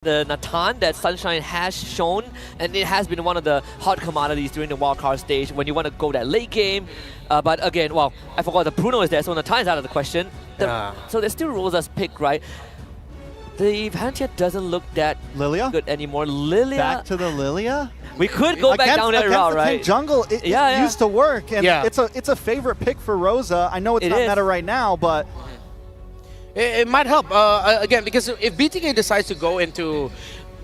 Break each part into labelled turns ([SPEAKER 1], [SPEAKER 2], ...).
[SPEAKER 1] the Natan that Sunshine has shown, and it has been one of the hot commodities during the wildcard stage when you want to go that late game. But again, well, I forgot that Bruno is there, so Natan's out of the question. So there's still Rosa's pick, right? The Vantia doesn't look that
[SPEAKER 2] Lilia?
[SPEAKER 1] good anymore. Lilia.
[SPEAKER 2] Back to the Lilia?
[SPEAKER 1] We could go back down that route, right?
[SPEAKER 2] Jungle, it used to work, and it's a favorite pick for Rosa. I know it's not meta right now, but
[SPEAKER 3] it might help again, because if BTK decides to go into,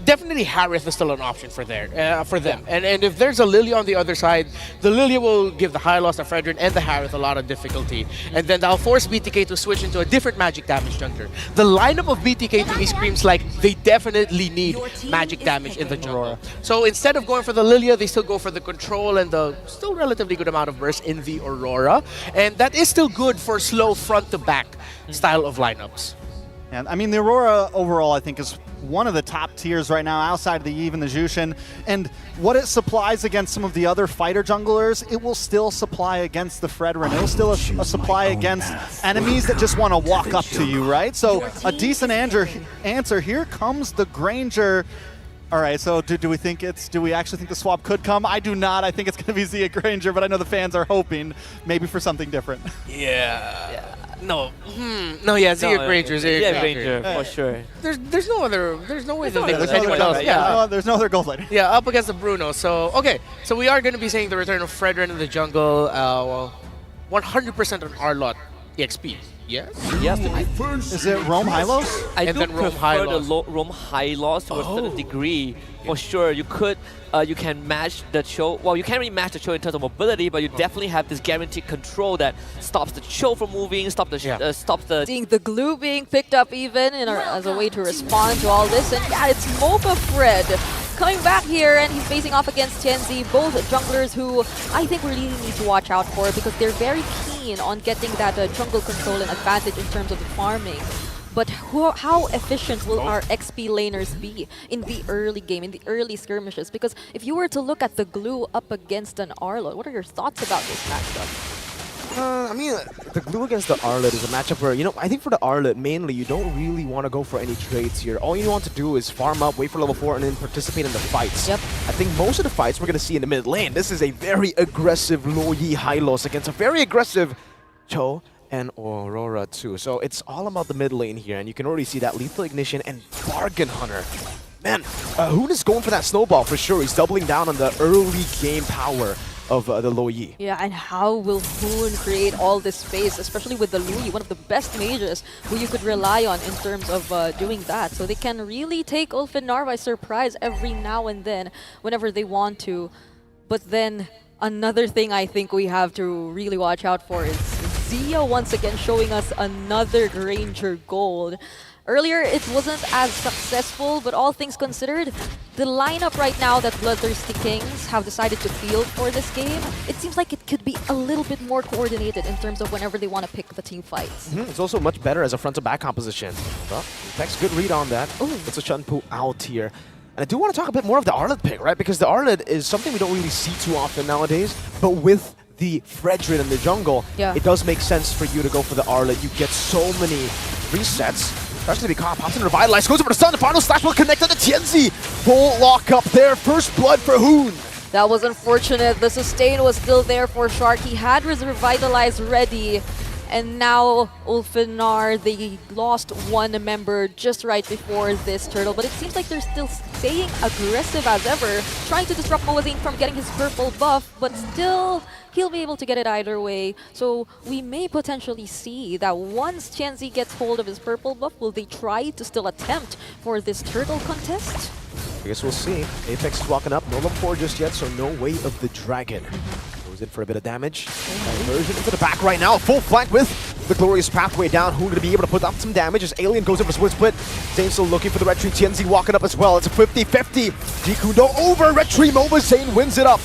[SPEAKER 3] definitely Harith is still an option for them. And if there's a Lilia on the other side, the Lilia will give the high loss to Fredrin and the Harith a lot of difficulty, and then that'll force BTK to switch into a different magic damage jungler. The lineup of BTK to me screams like they definitely need magic damage in the jungle. So instead of going for the Lilia, they still go for the control and the still relatively good amount of burst in the Aurora, and that is still good for slow front to back style of lineups.
[SPEAKER 2] And I mean, the Aurora overall, I think, is one of the top tiers right now outside of the Eve and the Jushin. And what it supplies against some of the other fighter junglers, it will still supply against the Fredrin. It will still a supply against enemies that just want to walk up to you, right? So a decent answer. Here comes the Granger. All right, so do we actually think the swap could come? I do not. I think it's going to be Zia Granger, but I know the fans are hoping maybe for something different.
[SPEAKER 3] No, Zia Granger.
[SPEAKER 1] Zia Granger, for sure.
[SPEAKER 3] There's no way to think
[SPEAKER 1] there's
[SPEAKER 3] anyone
[SPEAKER 1] no
[SPEAKER 3] else.
[SPEAKER 1] other,
[SPEAKER 2] there's no other gold laner.
[SPEAKER 3] Yeah, up against the Bruno. So okay, so we are going to be seeing the return of Fredrin in the jungle. Well, 100% on Arlott EXP. Yes.
[SPEAKER 1] Yes.
[SPEAKER 2] Is it Rome Hylos?
[SPEAKER 1] I do prefer the Rome Hylos to a certain degree. For sure, you can match the Cho. Well, you can't really match the Cho in terms of mobility, but you definitely have this guaranteed control that stops the Cho from moving, stops the.
[SPEAKER 4] Seeing the glue being picked up even as a way to respond to all this, and yeah, it's Mocha Fred coming back here, and he's facing off against Tianzi, both junglers who I think we really need to watch out for because they're very keen on getting that jungle control and advantage in terms of the farming. But how efficient will our XP laners be in the early game, in the early skirmishes? Because if you were to look at the glue up against an Arlott, what are your thoughts about this matchup?
[SPEAKER 5] I mean, the glue against the Arlott is a matchup where, I think for the Arlott, mainly, you don't really want to go for any trades here. All you want to do is farm up, wait for level 4, and then participate in the fights.
[SPEAKER 4] Yep.
[SPEAKER 5] I think most of the fights we're going to see in the mid lane, this is a very aggressive Lo Yi Hylos against a very aggressive Cho and Aurora too. So it's all about the mid lane here, and you can already see that Lethal Ignition and Bargain Hunter. Man, Hoon is going for that snowball for sure. He's doubling down on the early game power of the Lo Yi.
[SPEAKER 4] Yeah, and how will Hoon create all this space, especially with the Lo Yi, one of the best mages who you could rely on in terms of doing that. So they can really take Ulfhednar by surprise every now and then whenever they want to. But then another thing I think we have to really watch out for is Zia once again showing us another Granger gold. Earlier, it wasn't as successful, but all things considered, the lineup right now that BloodThirstyKings have decided to field for this game, it seems like it could be a little bit more coordinated in terms of whenever they want to pick the team fights.
[SPEAKER 5] It's also much better as a front-to-back composition. Well, Impact's good read on that. It's a Shunpu out here. And I do want to talk a bit more of the Arlott pick, right? Because the Arlott is something we don't really see too often nowadays, but with the Fredrin in the jungle, it does make sense for you to go for the Arlott. You get so many resets. Especially because pops in Revitalize, goes over to Sun, the final slash will connect to the Tianzi. Full lock up there, first blood for Hoon.
[SPEAKER 4] That was unfortunate. The sustain was still there for Shark. He had his Revitalize ready. And now Ulfhednar, they lost one member just right before this turtle. But it seems like they're still staying aggressive as ever, trying to disrupt Moazine from getting his purple buff, but still he'll be able to get it either way. So we may potentially see that once Tianzi gets hold of his purple buff, will they try to still attempt for this turtle contest?
[SPEAKER 5] I guess we'll see. Apex is walking up, no level 4 just yet, so no way of the dragon. Goes in for a bit of damage. Immersion into the back right now, full flank with the glorious pathway down. Who's going to be able to put up some damage as Alien goes in for Sword Split. Zane still looking for the Red Tree. Tianzi walking up as well. It's a 50-50. Jikundo over Red Tree. Zane wins it up.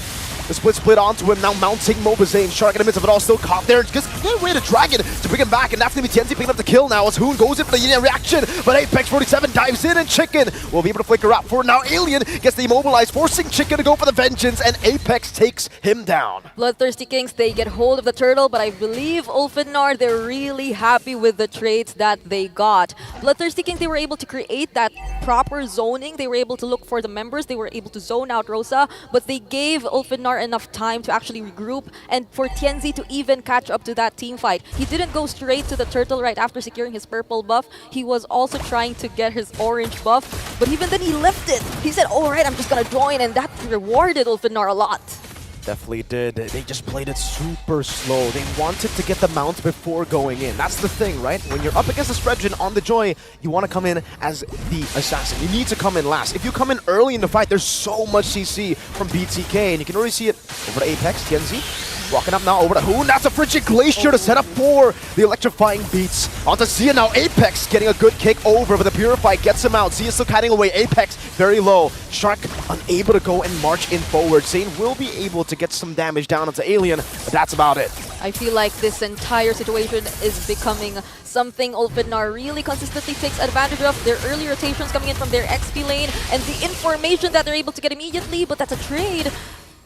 [SPEAKER 5] The split onto him, now mounting Mobazane. Shark in the midst of it all, still caught there. Just get away to Dragon to bring him back, and that's going to be TNZ picking up the kill now as Hoon goes in for the Yin reaction. But Apex 47 dives in, and Chicken will be able to flicker out for now. Alien gets the immobilized, forcing Chicken to go for the vengeance, and Apex takes him down.
[SPEAKER 4] BloodThirstyKings, they get hold of the turtle, but I believe Ulfhednar, they're really happy with the traits that they got. BloodThirstyKings, they were able to create that proper zoning. They were able to look for the members. They were able to zone out Rosa, but they gave Ulfhednar enough time to actually regroup and for TNZ to even catch up to that team fight. He didn't go straight to the turtle right after securing his purple buff. He was also trying to get his orange buff, but even then he left it. He said, all right, I'm just gonna join, and that rewarded Ulfhednar a lot.
[SPEAKER 5] Definitely did. They just played it super slow. They wanted to get the mount before going in. That's the thing, right? When you're up against a Spreadgen on the Joy, you want to come in as the assassin. You need to come in last. If you come in early in the fight, there's so much CC from BTK, and you can already see it over to Apex, TNZ. Walking up now over to Hoon. That's a Frigid Glacier to set up for the electrifying beats. Onto Zia now. Apex getting a good kick over, but the Purify gets him out. Zia still kiting away. Apex very low. Shark unable to go and march in forward. Zane will be able to get some damage down onto Alien, but that's about it.
[SPEAKER 4] I feel like this entire situation is becoming something Ulfhednar really consistently takes advantage of. Their early rotations coming in from their XP lane and the information that they're able to get immediately, but that's a trade.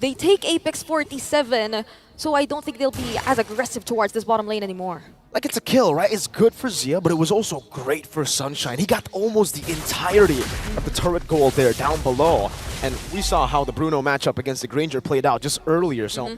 [SPEAKER 4] They take Apex 47, so I don't think they'll be as aggressive towards this bottom lane anymore.
[SPEAKER 5] Like, it's a kill, right? It's good for Zia, but it was also great for Sunshine. He got almost the entirety of the turret gold there down below. And we saw how the Bruno matchup against the Granger played out just earlier, so...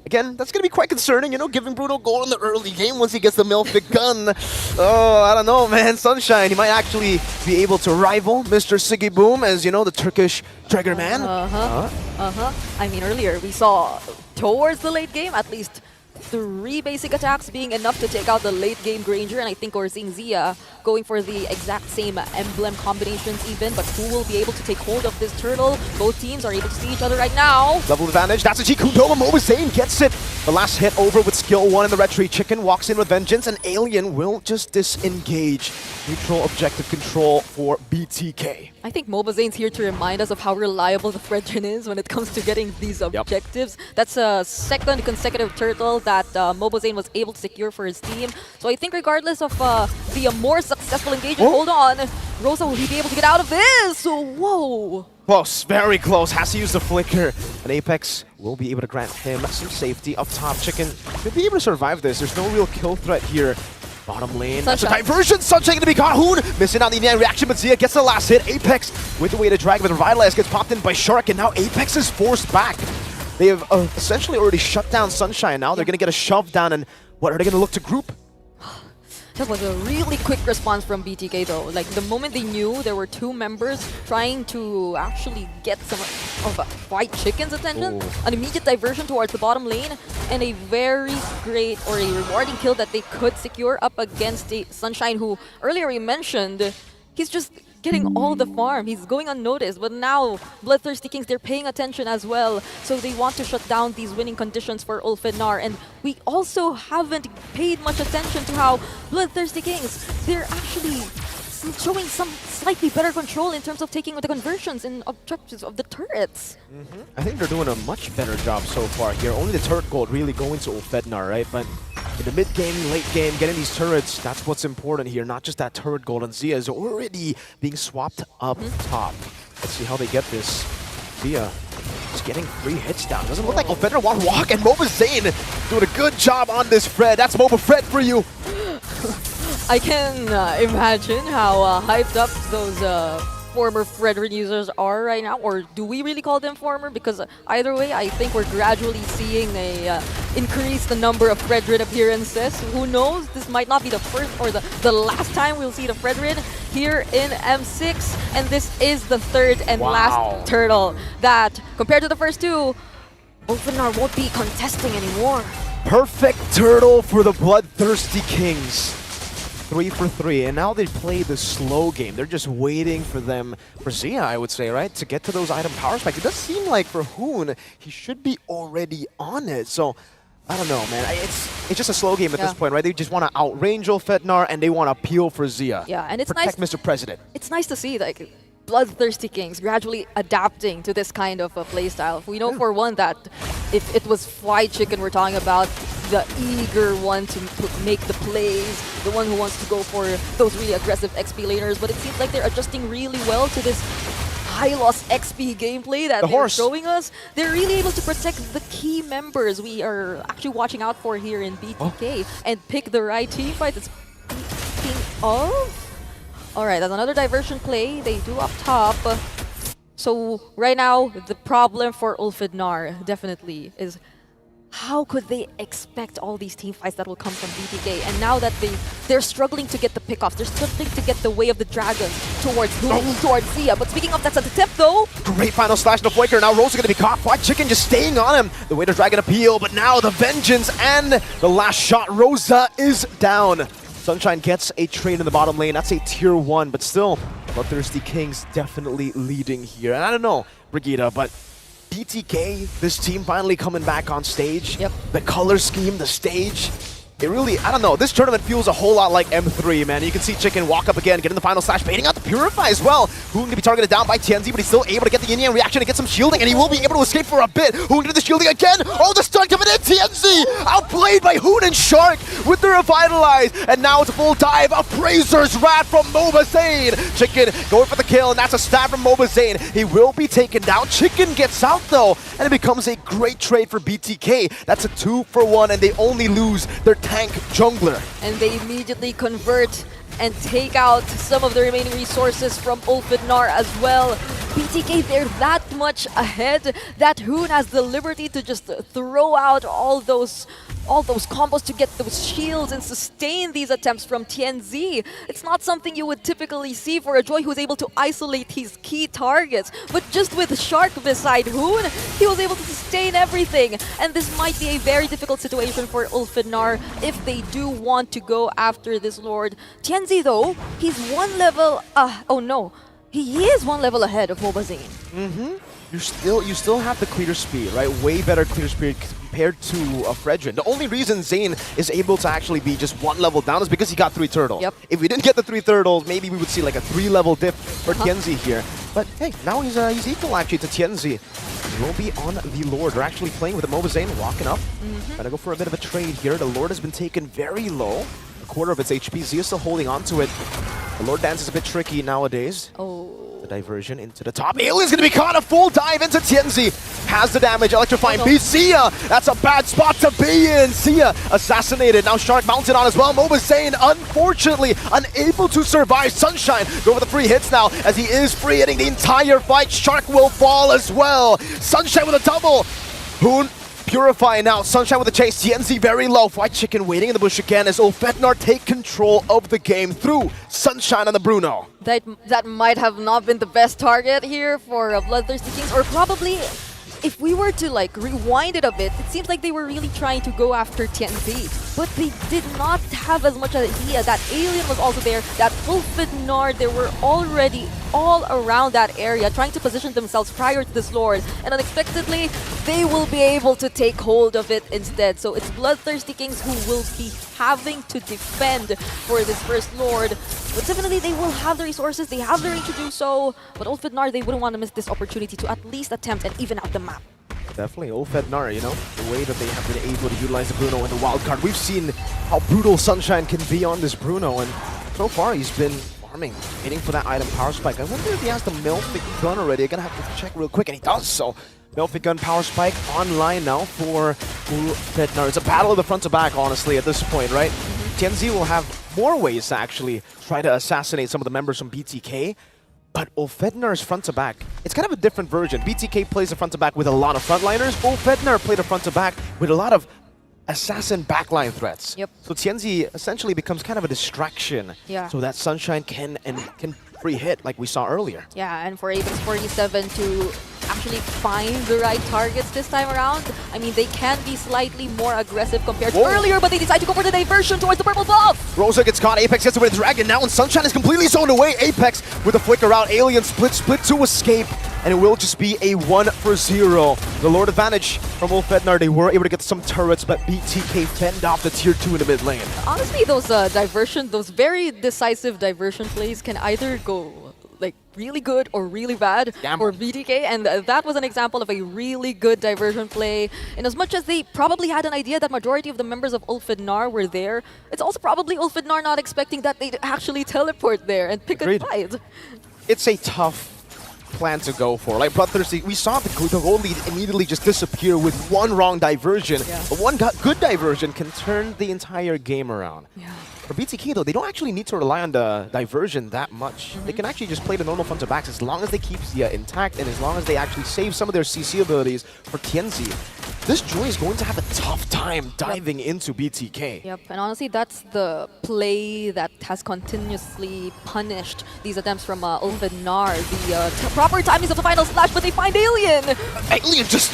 [SPEAKER 5] Again, that's going to be quite concerning, you know, giving Bruno gold in the early game once he gets the Milfic gun. Oh, I don't know, man. Sunshine, he might actually be able to rival Mr. Siggy Boom as, you know, the Turkish Trigger Man.
[SPEAKER 4] I mean, earlier we saw towards the late game, at least 3 basic attacks being enough to take out the late game Granger, and I think we're seeing Zia going for the exact same emblem combinations even, but who will be able to take hold of this turtle? Both teams are able to see each other right now.
[SPEAKER 5] Level advantage, that's a Jikundoma. Mobazane gets it. The last hit over with skill 1 in the retreat. Chicken walks in with vengeance, and Alien will just disengage. Neutral objective control for BTK.
[SPEAKER 4] I think Mobazane's here to remind us of how reliable the Fredgen is when it comes to getting these objectives. That's a second consecutive turtle that Mobazane was able to secure for his team. So I think regardless of the more successful engagement, hold on, Rosa, will he be able to get out of this? Whoa!
[SPEAKER 5] Close, very close. Has to use the flicker. And Apex will be able to grant him some safety up top. Chicken could be able to survive this. There's no real kill threat here. Bottom lane, that's a diversion. Sunshine gonna be caught. Hoon missing out the reaction, but Zia gets the last hit. Apex with the way to drag, but Revitalize gets popped in by Shark, and now Apex is forced back. They have essentially already shut down Sunshine. Now they're gonna get a shove down, and what are they gonna look to group?
[SPEAKER 4] That was a really quick response from BTK though. Like the moment they knew there were 2 members trying to actually get some of White Chicken's attention, an immediate diversion towards the bottom lane, and a very great or a rewarding kill that they could secure up against the Sunshine, who earlier we mentioned, he's just getting all the farm. He's going unnoticed, but now BloodThirstyKings, they're paying attention as well. So they want to shut down these winning conditions for Ulfhednar. And we also haven't paid much attention to how BloodThirstyKings, they're actually showing some slightly better control in terms of taking the conversions and objectives of the turrets.
[SPEAKER 5] I think they're doing a much better job so far here. Only the turret gold really going to Ulfhednar, right? But in the mid game, late game, getting these turrets, that's what's important here. Not just that turret gold. And Zia is already being swapped up top. Let's see how they get this. Zia is getting 3 hits down. Doesn't look like Ulfhednar want to walk, and Mobazane doing a good job on this Fred. That's Moba Fred for you.
[SPEAKER 4] I can imagine how hyped up those former Fredrin users are right now, or do we really call them former? Because either way, I think we're gradually seeing a increase the number of Fredrin appearances. Who knows? This might not be the first or the last time we'll see the Fredrin here in M6, and this is the 3rd and last turtle that, compared to the first 2, Ulfhednar won't be contesting anymore.
[SPEAKER 5] Perfect turtle for the BloodThirstyKings. 3 for 3, and now they play the slow game. They're just waiting for Zia, I would say, right, to get to those item power spikes. It does seem like for Hoon, he should be already on it. So, I don't know, man. It's just a slow game at this point, right? They just want to outrange Ulfhednar, and they want to peel for Zia.
[SPEAKER 4] Yeah, and it's
[SPEAKER 5] Protect Mr. President.
[SPEAKER 4] It's nice to see, like, Bloodthirsty Kings gradually adapting to this kind of a playstyle. We know for one that if it was Fly Chicken we're talking about, the eager one to make the plays, the one who wants to go for those really aggressive XP laners, but it seems like they're adjusting really well to this high loss XP gameplay that they're showing us. They're really able to protect the key members we are actually watching out for here in BTK and pick the right team fight. It's speaking of... Alright, that's another diversion play. They do up top. So right now, the problem for Ulfhednar definitely is how could they expect all these team fights that will come from BTK? And now that they're struggling to get the pickoffs, they're struggling to get the way of the dragons towards Zia. But speaking of, that's an attempt though.
[SPEAKER 5] Great final slash to Voiker. Now Rosa going to be caught. White Chicken just staying on him. The way to Dragon Appeal, but now the Vengeance and the last shot. Rosa is down. Sunshine gets a trade in the bottom lane. That's a tier 1, but still, Bloodthirsty Kings definitely leading here. And I don't know, Brigitte, but BTK, this team finally coming back on stage.
[SPEAKER 4] Yep.
[SPEAKER 5] The color scheme, the stage. It really, I don't know, this tournament feels a whole lot like M3, man. You can see Chicken walk up again, get in the final slash, baiting out the Purify as well. Hoon to be targeted down by Tianzi, but he's still able to get the yin-yang reaction and get some shielding, and he will be able to escape for a bit. Hoon did the shielding again. Oh, the stun coming in. Tianzi outplayed by Hoon and Shark with the Revitalize, and now it's a full dive. A Praesor's Wrath from Mobazane. Chicken going for the kill, and that's a stab from Mobazane. He will be taken down. Chicken gets out though, and it becomes a great trade for BTK. That's a 2-for-1, and they only lose their tank jungler.
[SPEAKER 4] And they immediately convert and take out some of the remaining resources from Ulfhednar as well. BTK, they're that much ahead that Hoon has the liberty to just throw out all those combos to get those shields and sustain these attempts from Tianzi. It's not something you would typically see for a Joy who's able to isolate his key targets, but just with Shark beside Hoon, he was able to sustain everything. And this might be a very difficult situation for Ulfhednar if they do want to go after this Lord. Tianzi though, he's one level, oh no, he is one level ahead of Mobazane.
[SPEAKER 5] You still have the clear speed, right? Way better clear speed compared to Fredrin. The only reason Zane is able to actually be just one level down is because he got 3 turtles.
[SPEAKER 4] Yep.
[SPEAKER 5] If we didn't get the 3 turtles, maybe we would see like a 3-level dip for Tianzi here. But hey, now he's equal actually to Tianzi. He will be on the Lord. They're actually playing with the Mobazane, walking up. Gonna go for a bit of a trade here. The Lord has been taken very low. A quarter of its HP. Zia still holding on to it. The Lord dance is a bit tricky nowadays. The diversion into the top. Alien's gonna be caught. A full dive into Tianzi. Has the damage. Electrifying beast. Zia. That's a bad spot to be in. Zia assassinated. Now Shark mounted on as well. Mobazane, unfortunately, unable to survive. Sunshine go for the free hits now as he is free hitting the entire fight. Shark will fall as well. Sunshine with a double. Hoon Purify now. Sunshine with the chase. Tianzi very low. White Chicken waiting in the bush again as Ulfhednar take control of the game through Sunshine on the Bruno.
[SPEAKER 4] That might have not been the best target here for Bloodthirsty Kings, or probably if we were to like rewind it a bit, it seems like they were really trying to go after Tianzi, but they did not have as much idea that Alien was also there, that Ulfhednar, they were already all around that area trying to position themselves prior to this Lord, and unexpectedly they will be able to take hold of it instead. So it's Bloodthirsty Kings who will be having to defend for this first Lord, but definitely they will have the resources, they have the range to do so, but Ulfhednar, they wouldn't want to miss this opportunity to at least attempt and even out the map.
[SPEAKER 5] Definitely, Ulfhednar, you know, the way that they have been able to utilize the Bruno and the wild card. We've seen how brutal Sunshine can be on this Bruno, and so far he's been farming, waiting for that item power spike. I wonder if he has the Melfic gun already. I'm gonna have to check real quick, and he does so. Melfic gun power spike online now for Ulfhednar. It's a battle of the front to back, honestly, at this point, right? Tianzi will have more ways to actually try to assassinate some of the members from BTK. But Ulfhednar's front to back, it's kind of a different version. BTK plays a front to back with a lot of frontliners. Ulfhednar played a front to back with a lot of assassin backline threats.
[SPEAKER 4] Yep.
[SPEAKER 5] So Tianzi essentially becomes kind of a distraction.
[SPEAKER 4] Yeah.
[SPEAKER 5] So that Sunshine can free hit like we saw earlier.
[SPEAKER 4] Yeah, and for Apex 47 to actually find the right targets this time around, I mean, they can be slightly more aggressive compared to earlier, but they decide to go for the diversion towards the purple buff.
[SPEAKER 5] Rosa gets caught, Apex gets away with the Dragon now, and Sunshine is completely zoned away. Apex with a flicker out, Alien split to escape, and it will just be a 1-for-0. The Lord advantage from Ulfhednar, they were able to get some turrets, but BTK fend off the tier 2 in the mid lane.
[SPEAKER 4] Honestly, those those very decisive diversion plays can either go like really good or really bad
[SPEAKER 5] Gamble.
[SPEAKER 4] for BTK, and that was an example of a really good diversion play. In as much as they probably had an idea that majority of the members of Ulfhednar were there, it's also probably Ulfhednar not expecting that they'd actually teleport there and pick
[SPEAKER 5] Agreed.
[SPEAKER 4] a fight.
[SPEAKER 5] It's a tough plan to go for. Like BloodThirsty, we saw the goal lead immediately just disappear with one wrong diversion.
[SPEAKER 4] Yeah.
[SPEAKER 5] But one good diversion can turn the entire game around.
[SPEAKER 4] Yeah.
[SPEAKER 5] For BTK though, they don't actually need to rely on the diversion that much. They can actually just play the normal front to backs as long as they keep Zia intact and as long as they actually save some of their CC abilities for TNZ. This Joy is going to have a tough time diving into BTK.
[SPEAKER 4] Yep, and honestly, that's the play that has continuously punished these attempts from Ulfhednar. The proper timings of the final slash, but they find Alien!
[SPEAKER 5] Alien just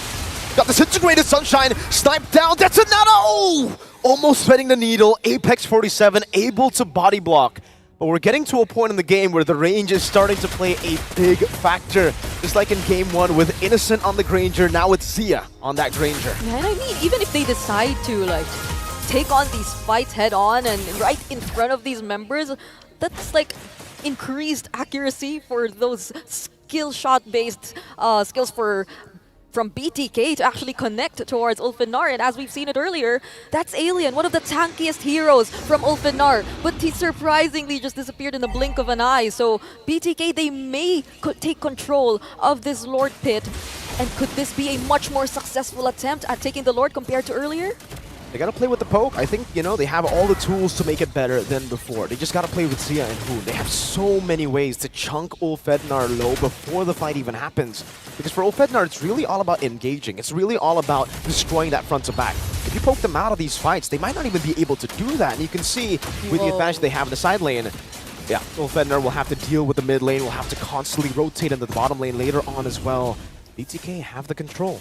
[SPEAKER 5] got disintegrated Sunshine, sniped down, that's another! Oh! Almost threading the needle, Apex 47 able to body block. But we're getting to a point in the game where the range is starting to play a big factor. Just like in game 1 with Innocent on the Granger, now it's Zia on that Granger.
[SPEAKER 4] Yeah, and I mean, even if they decide to like take on these fights head on and right in front of these members, that's like increased accuracy for those skill shot based skills from BTK to actually connect towards Ulfhednar. And as we've seen it earlier, that's Alien, one of the tankiest heroes from Ulfhednar. But he surprisingly just disappeared in the blink of an eye. So BTK, they may take control of this Lord Pit. And could this be a much more successful attempt at taking the Lord compared to earlier?
[SPEAKER 5] They gotta play with the poke. I think, you know, they have all the tools to make it better than before. They just gotta play with Zia and Hoon. They have so many ways to chunk Ulfhednar low before the fight even happens. Because for Ulfhednar, it's really all about engaging. It's really all about destroying that front to back. If you poke them out of these fights, they might not even be able to do that. And you can see with the advantage they have in the side lane, yeah, Ulfhednar will have to deal with the mid lane, will have to constantly rotate into the bottom lane later on as well. BTK have the control.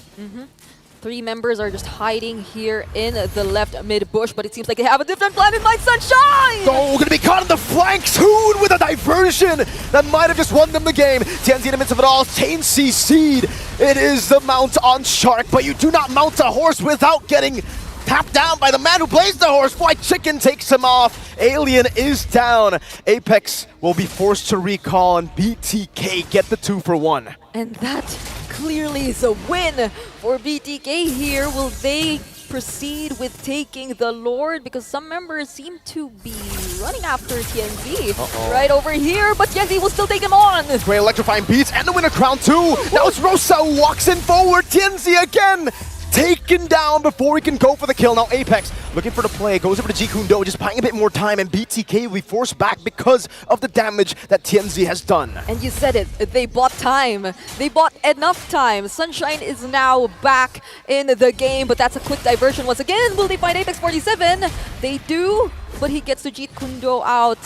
[SPEAKER 4] 3 members are just hiding here in the left mid bush, but it seems like they have a different plan in mind. Sunshine!
[SPEAKER 5] Oh, gonna be caught in the flanks. Hoon with a diversion that might have just won them the game. TNZ in the midst of it all, Chain CC'd. It is the mount on Shark, but you do not mount a horse without getting tapped down by the man who blazed the horse. White Chicken takes him off. Alien is down. Apex will be forced to recall, and BTK get the 2-for-1.
[SPEAKER 4] And that clearly is a win for BTK here. Will they proceed with taking the Lord? Because some members seem to be running after TNZ right over here, but TNZ will still take him on.
[SPEAKER 5] Great electrifying beats and the winner crown too. Now it's Rosa who walks in forward. TNZ again taken down before he can go for the kill. Now Apex looking for the play, goes over to Jikundo, just buying a bit more time, and BTK will be forced back because of the damage that TNZ has done.
[SPEAKER 4] And you said it, they bought time. They bought enough time. Sunshine is now back in the game, but that's a quick diversion once again. Will they find Apex 47? They do, but he gets to Jikundo out.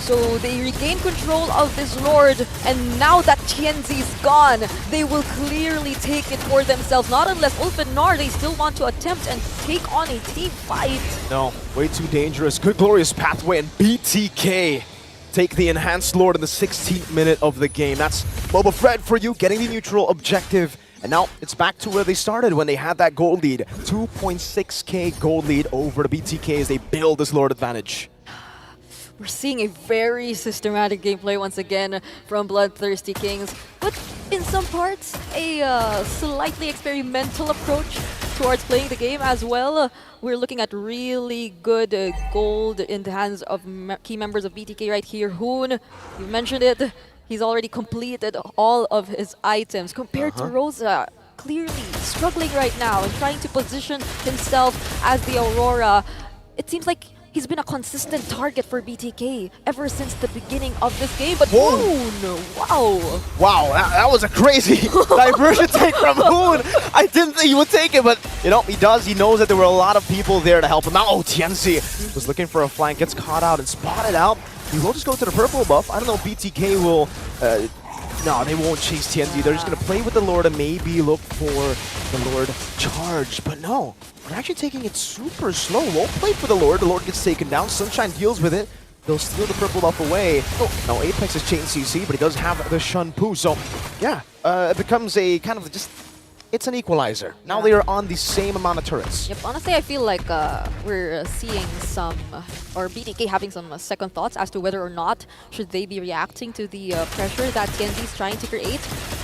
[SPEAKER 4] So they regain control of this Lord, and now that TNZ's gone, they will clearly take it for themselves. Not unless Ulfhednar, they still want to attempt and take on a team fight.
[SPEAKER 5] No, way too dangerous. Good glorious pathway, and BTK take the enhanced Lord in the 16th minute of the game. That's Boba Fred for you, getting the neutral objective. And now it's back to where they started when they had that gold lead. 2.6k gold lead over the BTK as they build this Lord advantage.
[SPEAKER 4] We're seeing a very systematic gameplay once again from BloodThirstyKings, but in some parts, a slightly experimental approach towards playing the game as well. We're looking at really good gold in the hands of key members of BTK right here. Hoon, you mentioned it, he's already completed all of his items compared to Rosa. Clearly struggling right now and trying to position himself as the Aurora. It seems like he's been a consistent target for BTK ever since the beginning of this game, but Hoon, wow.
[SPEAKER 5] Wow, that was a crazy diversion take from Hoon. I didn't think he would take it, but you know, he does. He knows that there were a lot of people there to help him out. Oh, TNZ was looking for a flank, gets caught out and spotted out. He will just go to the purple buff. I don't know if BTK will... no, they won't chase TNZ. They're just going to play with the Lord and maybe look for the Lord charge. But no, they're actually taking it super slow. Won't play for the Lord. The Lord gets taken down. Sunshine deals with it. They'll steal the purple buff away. Oh, no, Apex is chain CC, but he does have the Shun Poo. So, yeah, it becomes a kind of just it's an equalizer. Now they are on the same amount of turrets.
[SPEAKER 4] Yep, honestly, I feel like we're seeing some, or BTK having some second thoughts as to whether or not should they be reacting to the pressure that TNZ is trying to create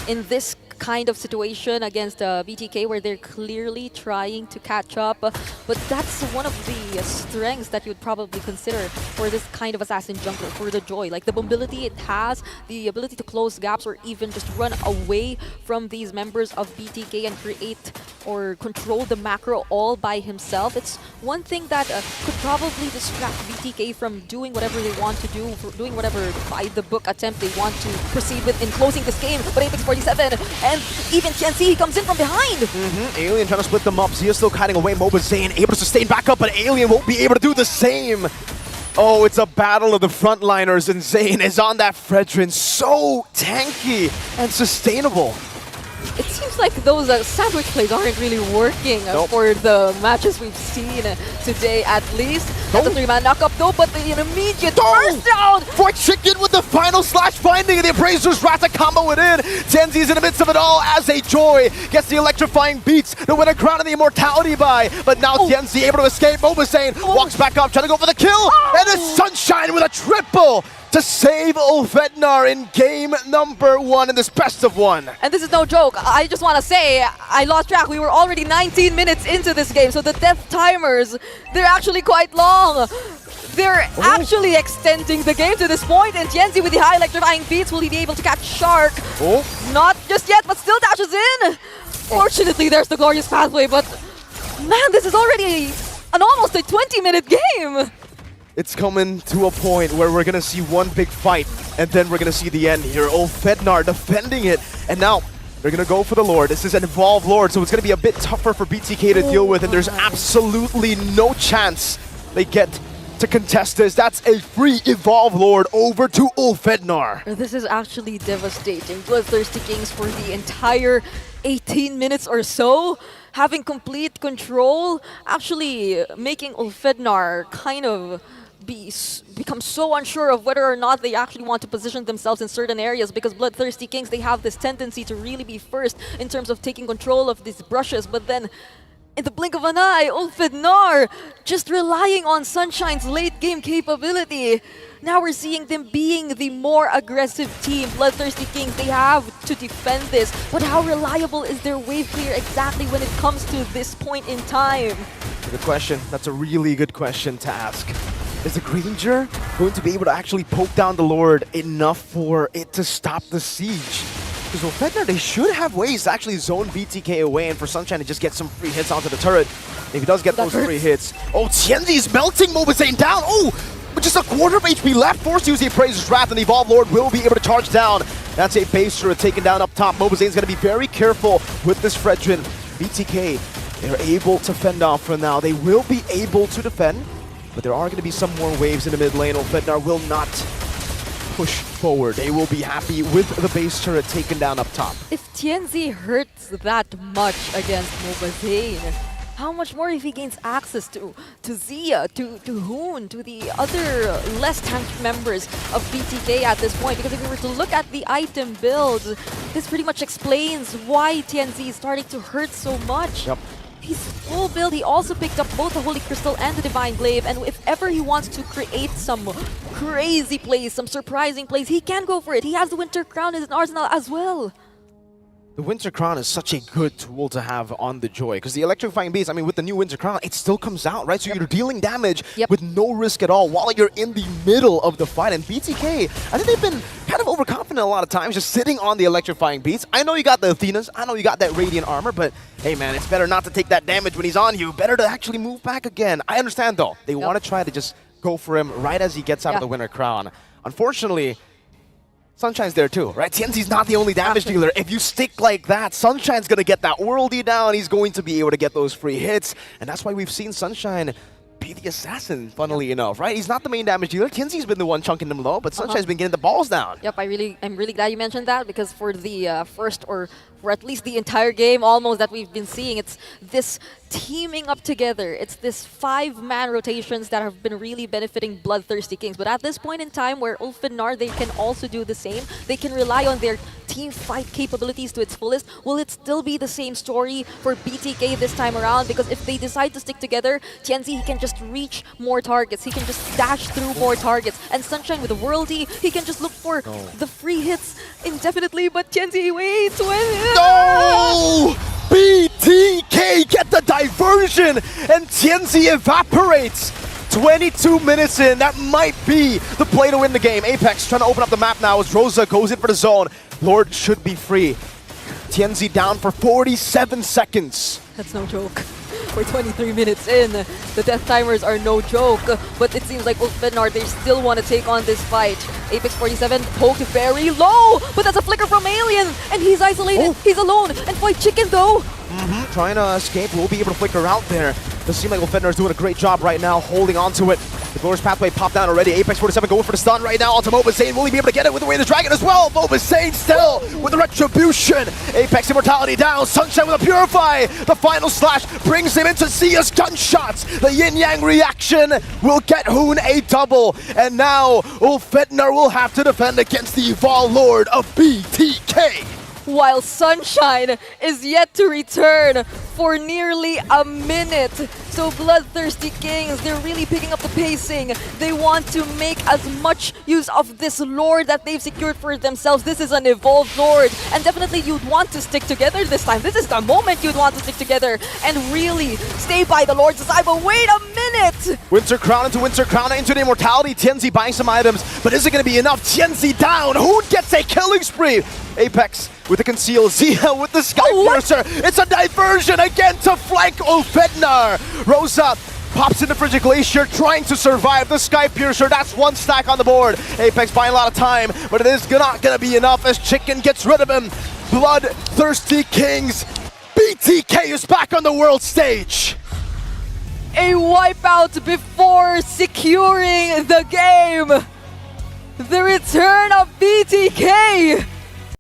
[SPEAKER 4] in this kind of situation against BTK, where they're clearly trying to catch up. But that's one of the strengths that you'd probably consider for this kind of assassin jungler, for the Joy. Like the mobility it has, the ability to close gaps or even just run away from these members of BTK and create or control the macro all by himself. It's one thing that could probably distract BTK from doing whatever they want to do, doing whatever by-the-book attempt they want to proceed with in closing this game. But Apex 47 and even TNC comes in from behind.
[SPEAKER 5] Alien trying to split them up. Zia still kiting away. Moba Zane able to sustain back up, but Alien won't be able to do the same. Oh, it's a battle of the frontliners, and Zane is on that Fredrin. So tanky and sustainable.
[SPEAKER 4] It seems like those sandwich plays aren't really working for the matches we've seen today, at least. That's a 3-man knock-up though, but an immediate burst down!
[SPEAKER 5] For Chicken with the final slash finding, and the Appraiser's Wrath to combo it in. Tenzi's in the midst of it all as a Joy gets the electrifying beats, the winner crown and the immortality buy. But now Tenzi able to escape. Mobasane walks back up, trying to go for the kill, and a Sunshine with a triple to save Ulfhednar in game number 1 in this best of 1.
[SPEAKER 4] And this is no joke. I just want to say, I lost track. We were already 19 minutes into this game, so the death timers, they're actually quite long. They're actually extending the game to this point, and Tienzi with the high electrifying beats, will he be able to catch Shark? Not just yet, but still dashes in. Fortunately, there's the glorious pathway, but man, this is already almost a 20-minute game.
[SPEAKER 5] It's coming to a point where we're going to see one big fight, and then we're going to see the end here. Ulfhednar defending it, and now they're going to go for the Lord. This is an Evolved Lord, so it's going to be a bit tougher for BTK to deal with, and there's absolutely no chance they get to contest this. That's a free Evolved Lord over to Ulfhednar.
[SPEAKER 4] This is actually devastating. BloodThirstyKings for the entire 18 minutes or so, having complete control, actually making Ulfhednar kind of become so unsure of whether or not they actually want to position themselves in certain areas, because BloodThirstyKings, they have this tendency to really be first in terms of taking control of these brushes, but then in the blink of an eye, Ulfhednar just relying on Sunshine's late game capability. Now we're seeing them being the more aggressive team. BloodThirstyKings, they have to defend this, but how reliable is their wave clear exactly when it comes to this point in time?
[SPEAKER 5] Good question. That's a really good question to ask. Is the Granger going to be able to actually poke down the Lord enough for it to stop the siege? Because Ulfhednar, they should have ways to actually zone BTK away and for Sunshine to just get some free hits onto the turret. If he does get those free hits. Oh, Tienzi's melting Mobazane down. Oh, with just a quarter of HP left, forced to use the Appraiser's Wrath, and the Evolved Lord will be able to charge down. That's a base turret taken down up top. Mobazane's going to be very careful with this Fredrin. BTK, they're able to fend off for now. They will be able to defend, but there are going to be some more waves in the mid lane. Ulfhednar will not push forward. They will be happy with the base turret taken down up top.
[SPEAKER 4] If TNZ hurts that much against Mobazane, how much more if he gains access to Zia, to Hoon, to the other less tanked members of BTK at this point? Because if we were to look at the item builds, this pretty much explains why TNZ is starting to hurt so much.
[SPEAKER 5] Yep.
[SPEAKER 4] He's full build. He also picked up both the Holy Crystal and the Divine Glaive, and if ever he wants to create some crazy plays, some surprising plays, he can go for it. He has the Winter Crown in his arsenal as well.
[SPEAKER 5] The Winter Crown is such a good tool to have on the Joy, because the Electrifying Beast, I mean, with the new Winter Crown, it still comes out, right? So you're dealing damage with no risk at all while you're in the middle of the fight. And BTK, I think they've been kind of overconfident a lot of times, just sitting on the Electrifying Beats. I know you got the Athenas, I know you got that Radiant Armor, but hey man, it's better not to take that damage when he's on you. Better to actually move back again. I understand though, they want to try to just go for him right as he gets out of the Winter Crown. Unfortunately, Sunshine's there too, right? TNZ's not the only damage dealer. If you stick like that, Sunshine's going to get that worldie down. He's going to be able to get those free hits. And that's why we've seen Sunshine be the assassin, funnily enough, right? He's not the main damage dealer. TNZ's been the one chunking them low, but Sunshine's been getting the balls down.
[SPEAKER 4] Yep, I'm really glad you mentioned that, because for the first or at least the entire game almost that we've been seeing, it's this teaming up together. It's this 5-man rotations that have been really benefiting BloodThirstyKings. But at this point in time where Ulfhednar, they can also do the same. They can rely on their team fight capabilities to its fullest? Will it still be the same story for BTK this time around? Because if they decide to stick together, Tianzi, he can just reach more targets. He can just dash through more targets. And Sunshine with the Worldy, he can just look for the free hits indefinitely. But Tianzi, wait,
[SPEAKER 5] No! BTK get the diversion, and Tianzi evaporates. 22 minutes in, that might be the play to win the game. Apex trying to open up the map now as Rosa goes in for the zone. Lord should be free. Tianzi down for 47 seconds.
[SPEAKER 4] That's no joke. We're 23 minutes in. The death timers are no joke, but it seems like Ulfhednar, they still want to take on this fight. Apex 47 poked very low, but that's a flicker from Alien, and he's isolated. He's alone, and White Chicken though.
[SPEAKER 5] Trying to escape, will be able to flicker out there. Does seem like Ulfhednar is doing a great job right now, holding on to it. The Glorious Pathway popped down already. Apex 47 going for the stun right now onto Mobazane. Will he be able to get it with the Way of the Dragon as well? Mobazane still with the Retribution. Apex Immortality down. Sunshine with a Purify. The final slash brings him into Sia's gunshots. The yin-yang reaction will get Hoon a double. And now Ulfhednar will have to defend against the Eval Lord of BTK.
[SPEAKER 4] While Sunshine is yet to return for nearly a minute. So BloodThirstyKings, they're really picking up the pacing. They want to make as much use of this Lord that they've secured for themselves. This is an evolved Lord, and definitely you'd want to stick together this time. This is the moment you'd want to stick together and really stay by the Lord's side. But wait a minute!
[SPEAKER 5] Winter Crown into the Immortality. Tianzi buying some items, but is it going to be enough? Tianzi down. Who gets a killing spree? Apex with the conceal, Zia with the Sky Piercer. It's a diversion again to flank Ulfhednar. Rosa pops into Frigid Glacier, trying to survive the Sky Piercer. That's one stack on the board. Apex buying a lot of time, but it is not going to be enough as Chicken gets rid of him. BloodThirstyKings. BTK is back on the world stage.
[SPEAKER 4] A wipeout before securing the game. The return of BTK.